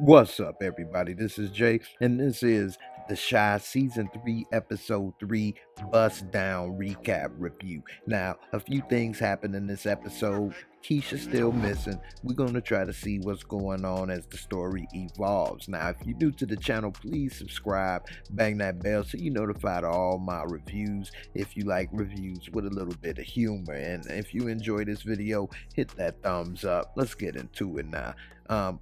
What's up, everybody? This is Jay, and this is the Shy Season 3, Episode 3 Bust Down Recap Review. Now, a few things happened in this episode. Keisha's still missing. We're going to try to see what's going on as the story evolves. Now, if you're new to the channel, please subscribe, bang that bell so you're notified of all my reviews. If you like reviews with a little bit of humor, and if you enjoy this video, hit that thumbs up. Let's get into it now.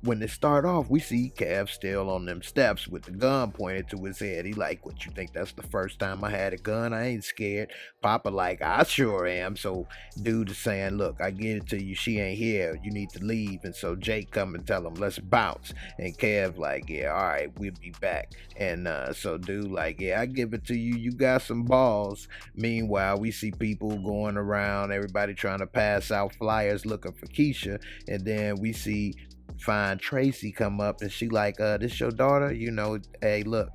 When they start off, we see Kev still on them steps with the gun pointed to his head. He like, what, you think that's the first time I had a gun? I ain't scared. Papa like, I sure am. So dude is saying, look, I get it to you. She ain't here. You need to leave. And so Jake come and tell him, let's bounce. And Kev like, yeah, all right, we'll be back. And so dude like, yeah, I give it to you. You got some balls. Meanwhile, we see people going around, everybody trying to pass out flyers looking for Keisha. And then we see find Tracy come up and she like, this your daughter? You know, hey, look,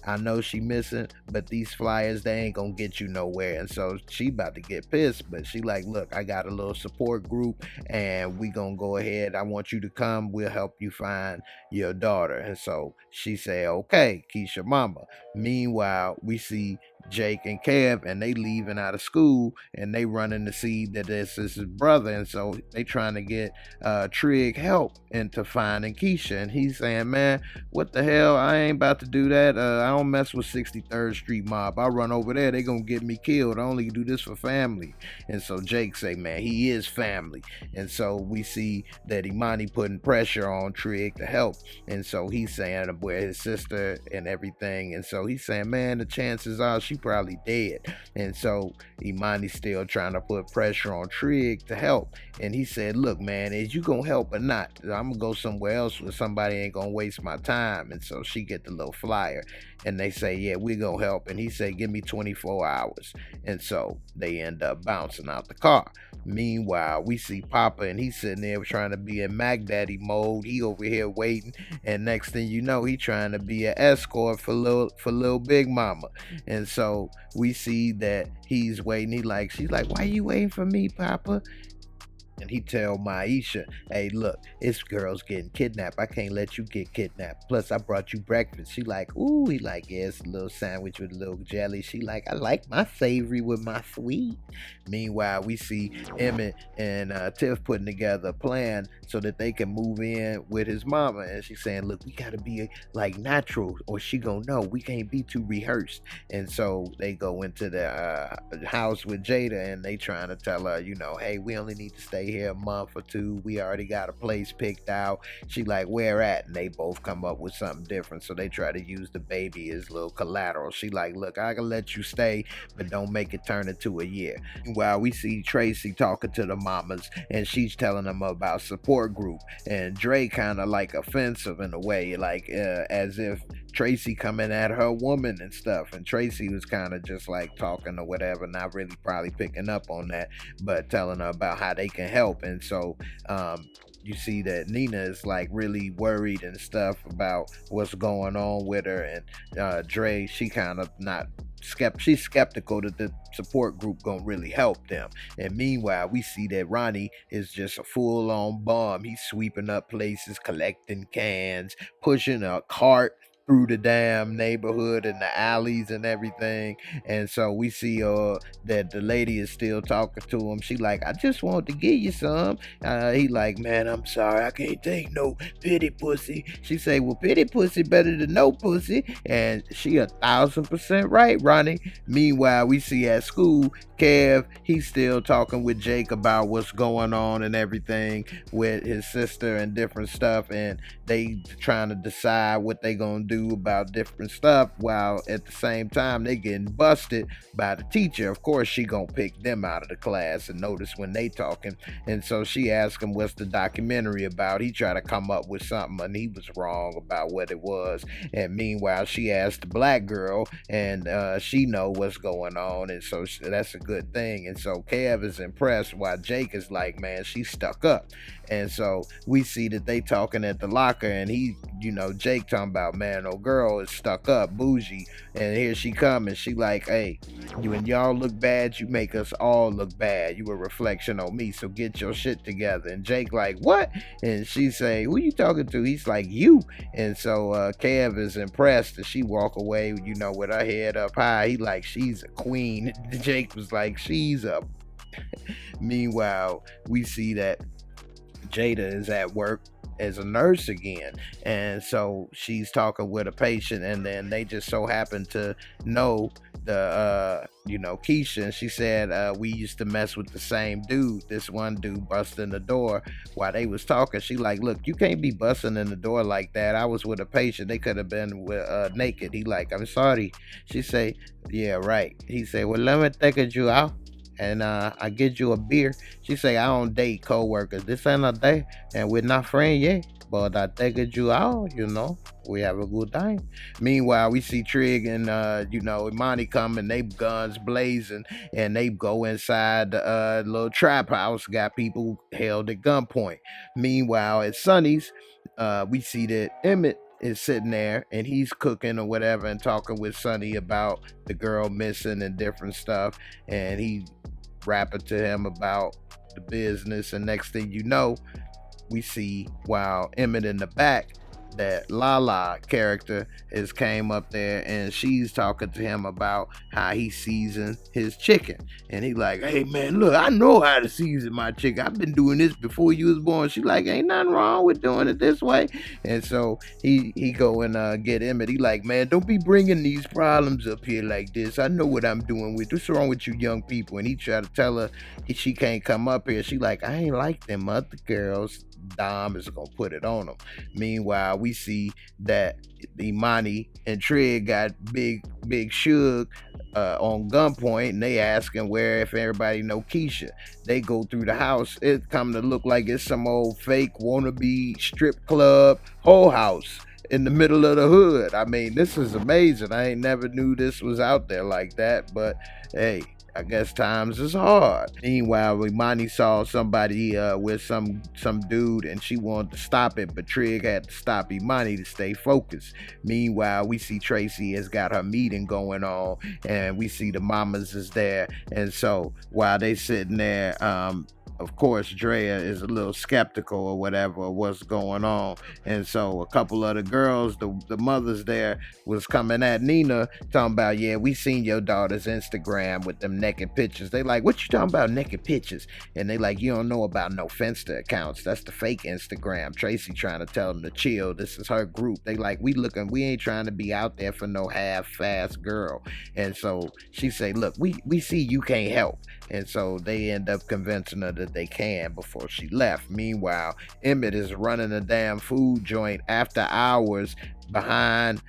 I know she missing, but these flyers, they ain't gonna get you nowhere. And so she about to get pissed, but she like, look, I got a little support group and we gonna go ahead. I want you to come. We'll help you find your daughter. And so she say, okay, Keisha mama. Meanwhile, we see Jake and Kev, and they leaving out of school, and they running to see that this is his brother, and so they trying to get Trig help into finding Keisha, and he's saying, man, what the hell, I ain't about to do that. I don't mess with 63rd Street mob. I run over there, they gonna get me killed. I only do this for family. And so Jake say, man, he is family. And so we see that Imani putting pressure on Trig to help, and so he's saying where his sister and everything, and so he's saying, man, the chances are she probably dead. And so Imani's still trying to put pressure on Trig to help. And he said, look, man, is you gonna help or not? I'm gonna go somewhere else where somebody ain't gonna waste my time. And so she get the little flyer, and they say, yeah, we gonna help. And he said, give me 24 hours. And so they end up bouncing out the car. Meanwhile, we see Papa, and he's sitting there trying to be in Mac Daddy mode. He over here waiting, and next thing you know, he trying to be an escort for little Big Mama. And so we see that he's waiting. She's like, why you waiting for me, Papa? And he tell Maisha, hey, look, this girl's getting kidnapped. I can't let you get kidnapped. Plus, I brought you breakfast. She like, ooh. He like, yeah, it's a little sandwich with a little jelly. She like, I like my savory with my sweet. Meanwhile, we see Emmett and Tiff putting together a plan so that they can move in with his mama. And she's saying, look, we got to be like natural or she gonna know. We can't be too rehearsed. And so they go into the house with Jada, and they trying to tell her, you know, hey, we only need to stay here a month or two. We already got a place picked out. She like, where at? And they both come up with something different. So they try to use the baby as little collateral. She like, look, I can let you stay, but don't make it turn into a year. Meanwhile, we see Tracy talking to the mamas, and she's telling them about support group. And Dre kind of like offensive in a way, like as if Tracy coming at her woman and stuff. And Tracy was kind of just like talking or whatever, not really probably picking up on that, but telling her about how they can help. And so you see that Nina is like really worried and stuff about what's going on with her. And Dre, she kind of not she's skeptical that the support group gonna really help them. And meanwhile, we see that Ronnie is just a full-on bum. He's sweeping up places, collecting cans, pushing a cart through the damn neighborhood and the alleys and everything. And so we see that the lady is still talking to him. She like, I just want to give you some. He like, man, I'm sorry, I can't take no pity pussy. She say, well, pity pussy better than no pussy. And she 1,000% right, Ronnie. Meanwhile, we see at school, Kev, he's still talking with Jake about what's going on and everything with his sister and different stuff, and they trying to decide what they gonna do about different stuff, while at the same time they getting busted by the teacher. Of course, she gonna pick them out of the class and notice when they talking. And so she asked him what's the documentary about. He tried to come up with something, and he was wrong about what it was. And meanwhile, she asked the black girl, and she know what's going on, and so that's a good thing. And so Kev is impressed, while Jake is like, man, she stuck up. And so we see that they talking at the locker, and he Jake talking about, man, old girl is stuck up, bougie, and here she come, and she like, hey, when y'all look bad, you make us all look bad. You a reflection on me, so get your shit together. And Jake like, what? And she say, who you talking to? He's like, you. And so Kev is impressed, and she walk away, with her head up high. He like, she's a queen. Jake was like, she's a. Meanwhile, we see that Jada is at work as a nurse again, and so she's talking with a patient, and then they just so happen to know Keisha, and she said, we used to mess with the same dude. This one dude busted in the door while they was talking. She like, look, you can't be busting in the door like that. I was with a patient. They could have been naked. He like, I'm sorry. She say, yeah, right. He say, well, let me take you out and I get you a beer. She say, I don't date co-workers. This ain't a date, and we're not friends yet. But I take you out, we have a good time. Meanwhile, we see Trig and Imani come, and they guns blazing, and they go inside the little trap house, got people held at gunpoint. Meanwhile, at Sonny's, we see that Emmett is sitting there, and he's cooking or whatever and talking with Sonny about the girl missing and different stuff, and he rapping to him about the business. And next thing you know, we see while Emmett in the back, that Lala character has came up there, and she's talking to him about how he seasons his chicken. And he like, hey man, look, I know how to season my chicken. I've been doing this before you was born. She like, ain't nothing wrong with doing it this way. And so he go and get Emmett. He like, man, don't be bringing these problems up here like this. I know what I'm doing with. What's wrong with you young people? And he try to tell her she can't come up here. She like, I ain't like them other girls. Dom is gonna put it on him. Meanwhile, we see that Imani and Trig got Big Suge on gunpoint, and they asking where if everybody know Keisha. They go through the house. It come to look like it's some old fake wannabe strip club whole house in the middle of the hood. I mean, this is amazing. I ain't never knew this was out there like that, but hey, I guess times is hard. Meanwhile, Imani saw somebody with some dude, and she wanted to stop it, but Trig had to stop Imani to stay focused. Meanwhile, we see Tracy has got her meeting going on, and we see the mamas is there. And so while they sitting there, of course, Drea is a little skeptical or whatever of what's going on. And so a couple of the girls, the mothers there, was coming at Nina, talking about, yeah, we seen your daughter's Instagram with them naked pictures. They like, what you talking about, naked pictures? And they like, you don't know about no Finsta accounts. That's the fake Instagram. Tracy trying to tell them to chill. This is her group. They like, we ain't trying to be out there for no half-fast girl. And so she say, look, we see you can't help. And so they end up convincing her that they can before she left. Meanwhile, Emmett is running a damn food joint after hours behind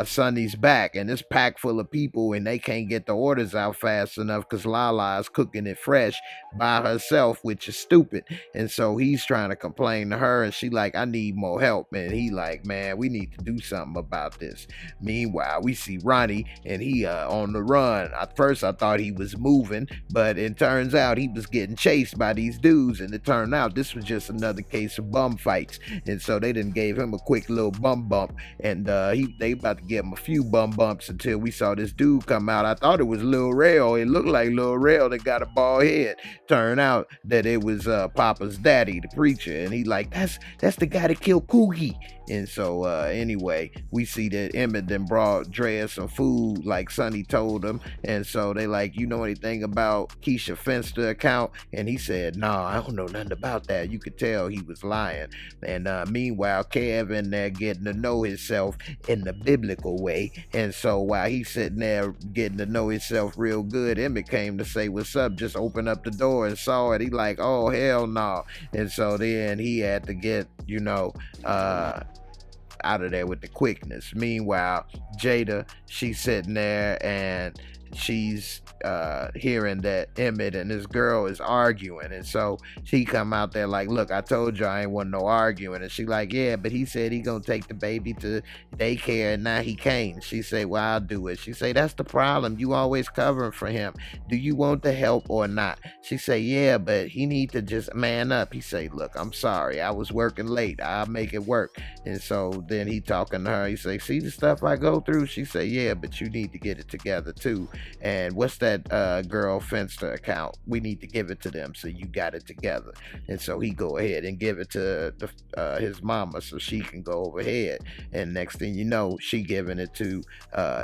Sonny's back, and it's packed full of people, and they can't get the orders out fast enough because Lala is cooking it fresh by herself, which is stupid. And so he's trying to complain to her, and she like, I need more help. And he like, man, we need to do something about this. Meanwhile, we see Ronnie, and he on the run. At first I thought he was moving, but it turns out he was getting chased by these dudes, and it turned out this was just another case of bum fights. And so they done gave him a quick little bum bump, and they about to give him a few bum bumps until we saw this dude come out. I thought it was Lil Rail. It looked like Lil Rail that got a bald head. Turned out that it was Papa's daddy, the preacher, and he like, that's the guy that killed Coogie. And so anyway, we see that Emmett then brought Drea some food like Sonny told him. And so they like, you know anything about Keisha Finsta account? And he said, nah, I don't know nothing about that. You could tell he was lying. And meanwhile, Kev in there getting to know himself in the biblical way. And so while he's sitting there getting to know himself real good, Emmett came to say, what's up? Just open up the door and saw it. He like, oh, hell no. And so then he had to get, out of there with the quickness. Meanwhile, Jada, she's sitting there and she's hearing that Emmett and this girl is arguing, and so she come out there like, look, I told you I ain't want no arguing. And she like, yeah, but he said he gonna take the baby to daycare and now he can't. She say, well, I'll do it. She say, that's the problem, you always covering for him. Do you want the help or not? She say, yeah, but he need to just man up. He say, look, I'm sorry, I was working late, I'll make it work. And so then then he talking to her. He say, see the stuff I go through? She say, yeah, but you need to get it together too. And what's that girl Finster account? We need to give it to them so you got it together. And so he go ahead and give it to his mama so she can go overhead. And next thing you know, she giving it to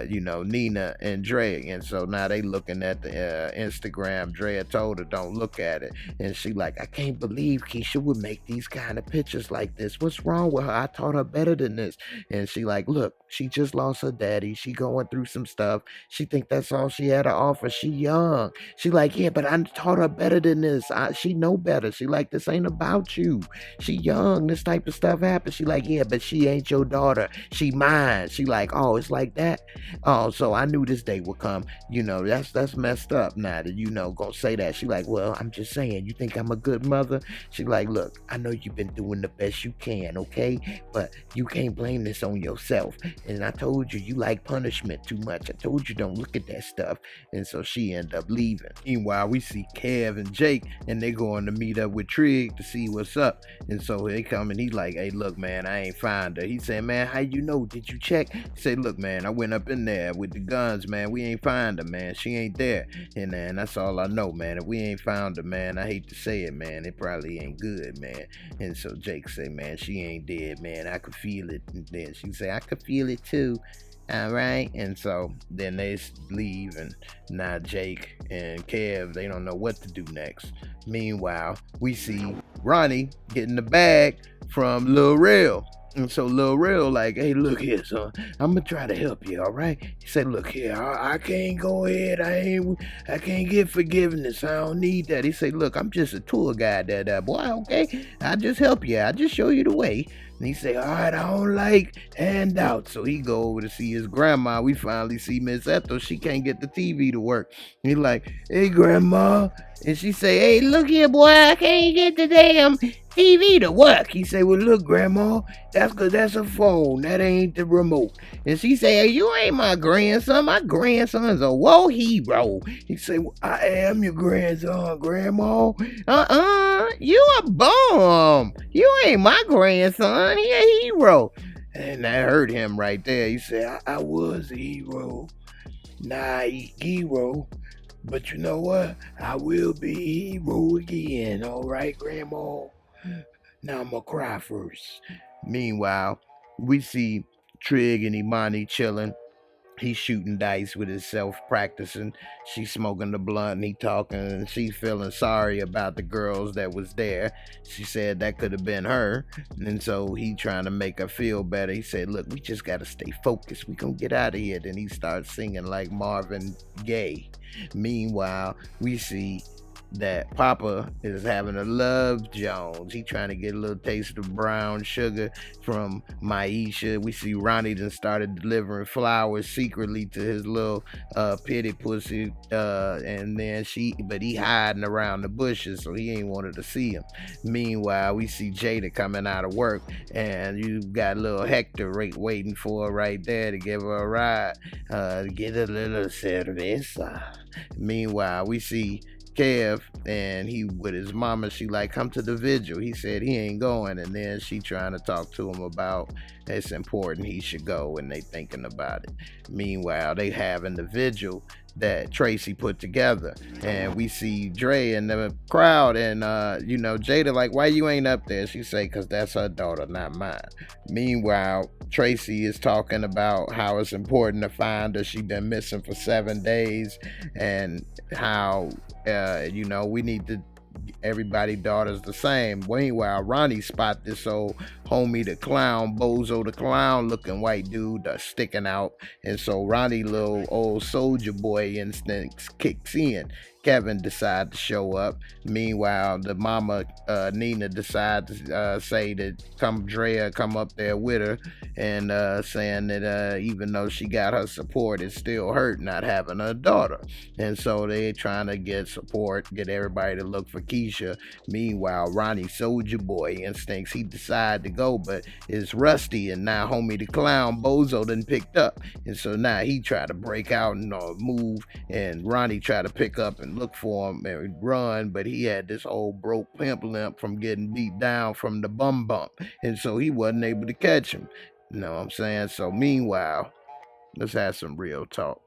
Nina and Dre. And so now they looking at the Instagram. Dre told her don't look at it. And she like, I can't believe Keisha would make these kind of pictures like this. What's wrong with her? I taught her better than this. And she like, look, she just lost her daddy. She going through some stuff. She think that's all she had to offer. She young. She like, yeah, but I taught her better than this. She know better. She like, this ain't about you. She young. This type of stuff happens. She like, yeah, but she ain't your daughter. She mine. She like, oh, it's like that. Oh, so I knew this day would come. That's messed up now that gonna say that. She like, well, I'm just saying, you think I'm a good mother? She like, look, I know you've been doing the best you can, okay? But you can't blame this on yourself. And I told you, you like punishment too much. I told you don't look at that stuff. And so she ended up leaving. Meanwhile, we see Kev and Jake, and they going to meet up with Trig to see what's up. And so they come and he's like, hey, look, man, I ain't find her. He said, man, how you know? Did you check? He said, look, man, I went up in there with the guns, man. We ain't find her, man. She ain't there. And that's all I know, man. If we ain't found her, man, I hate to say it, man, it probably ain't good, man. And so Jake say, man, she ain't dead, man. I could feel it. And then she say, I could feel it too. All right. And so then they leave, and now Jake and Kev, they don't know what to do next. Meanwhile, we see Ronnie getting the bag from Lil Rel. And so Lil Rel like, hey, look here, son. I'm gonna try to help you, all right? He said, look here, I can't go ahead. I can't get forgiveness. I don't need that. He said, look, I'm just a tour guide, that boy, okay? I just help you. I just show you the way. And he say, all right, I don't like handouts. So he go over to see his grandma. We finally see Miss Ethel. She can't get the TV to work. He like, hey, grandma. And she say, hey, look here, boy, I can't get the damn TV to work. He say, well, look, grandma, that's because that's a phone. That ain't the remote. And she say, hey, you ain't my grandson. My grandson's a war hero. He say, well, I am your grandson, grandma. You a bum. You ain't my grandson. He a hero. And that hurt him right there. He said, I was a hero. Nah, hero. But you know what? I will be a hero again. All right, grandma? Now I'm gonna cry first. Meanwhile, we see Trig and Imani chilling. He's shooting dice with himself, practicing. She's smoking the blunt and he talking, and she's feeling sorry about the girls that was there. She said that could have been her. And so he trying to make her feel better. He said, look, we just got to stay focused. We gonna get out of here. Then he starts singing like Marvin Gaye. Meanwhile, we see that Papa is having a Love Jones. He trying to get a little taste of brown sugar from Maisha. We see Ronnie done started delivering flowers secretly to his little pity pussy, and then but he hiding around the bushes, so he ain't wanted to see him. Meanwhile, we see Jada coming out of work, and you got little Hector waiting for her right there to give her a ride, get a little cerveza. Meanwhile, we see Kev, and he with his mama, she like, come to the vigil. He said he ain't going, and then she trying to talk to him about it's important he should go, and they thinking about it. Meanwhile, they having the vigil that Tracy put together, and we see Dre in the crowd, and Jada like, why you ain't up there? She say, cause that's her daughter, not mine. Meanwhile, Tracy is talking about how it's important to find her. She been missing for 7 days, and how we need to everybody daughters the same. Meanwhile, Ronnie spot this old homie the clown, Bozo the clown looking white dude that's sticking out. And so Ronnie little old soldier boy instincts kicks in. Kevin decide to show up. Meanwhile, the mama Nina decide to say that Drea come up there with her, and saying that even though she got her support, it still hurt not having her daughter. And so they trying to get support, get everybody to look for Keisha. Meanwhile, Ronnie Soldier Boy instincts, he decide to go, but it's rusty, and now homie the clown Bozo done picked up. And so now he try to break out and move, and Ronnie try to pick up and look for him and run, but he had this old broke pimp limp from getting beat down from the bump, and so he wasn't able to catch him. You know what I'm saying? So meanwhile, let's have some real talk.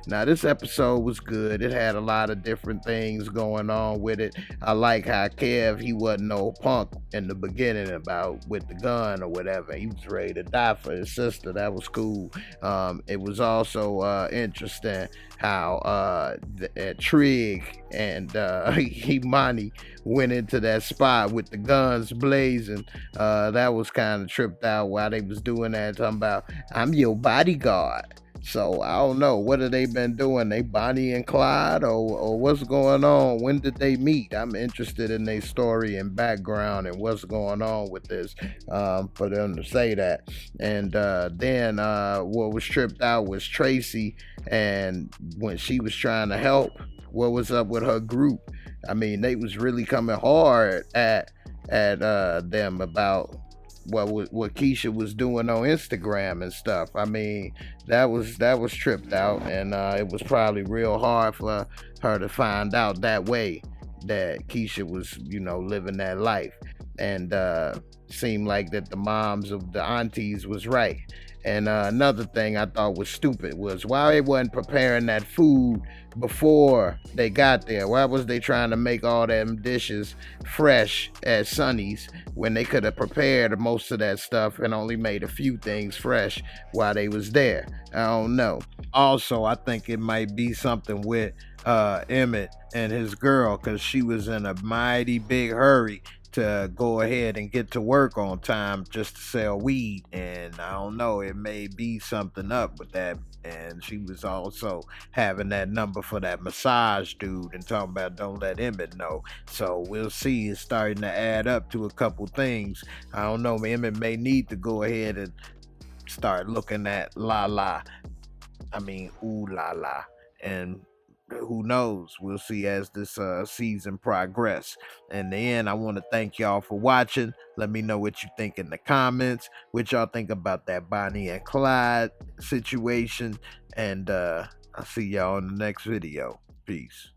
Now, this episode was good. It had a lot of different things going on with it. I like how Kev, he wasn't no punk in the beginning about with the gun or whatever. He was ready to die for his sister. That was cool. It was also interesting how Trig and Imani went into that spot with the guns blazing. That was kind of tripped out while they was doing that, talking about, I'm your bodyguard. So I don't know, what have they been doing? They Bonnie and Clyde, or what's going on? When did they meet? I'm interested in their story and background and what's going on with this, for them to say that. And then what was tripped out was Tracy, and when she was trying to help, what was up with her group? I mean, they was really coming hard at them about what Keisha was doing on Instagram and stuff. I mean, that was tripped out, and it was probably real hard for her to find out that way that Keisha was, living that life, and seemed like that the moms of the aunties was right. And another thing I thought was stupid was why they wasn't preparing that food before they got there. Why was they trying to make all them dishes fresh at Sonny's when they could have prepared most of that stuff and only made a few things fresh while they was there? I don't know. Also, I think it might be something with Emmett and his girl, because she was in a mighty big hurry to go ahead and get to work on time just to sell weed. And I don't know, it may be something up with that. And she was also having that number for that massage dude and talking about don't let Emmett know. So we'll see. It's starting to add up to a couple things. I don't know, Emmett may need to go ahead and start looking at ooh la la. And who knows? We'll see as this season progress. In the end, I want to thank y'all for watching. Let me know what you think in the comments. What y'all think about that Bonnie and Clyde situation. And I'll see y'all in the next video. Peace.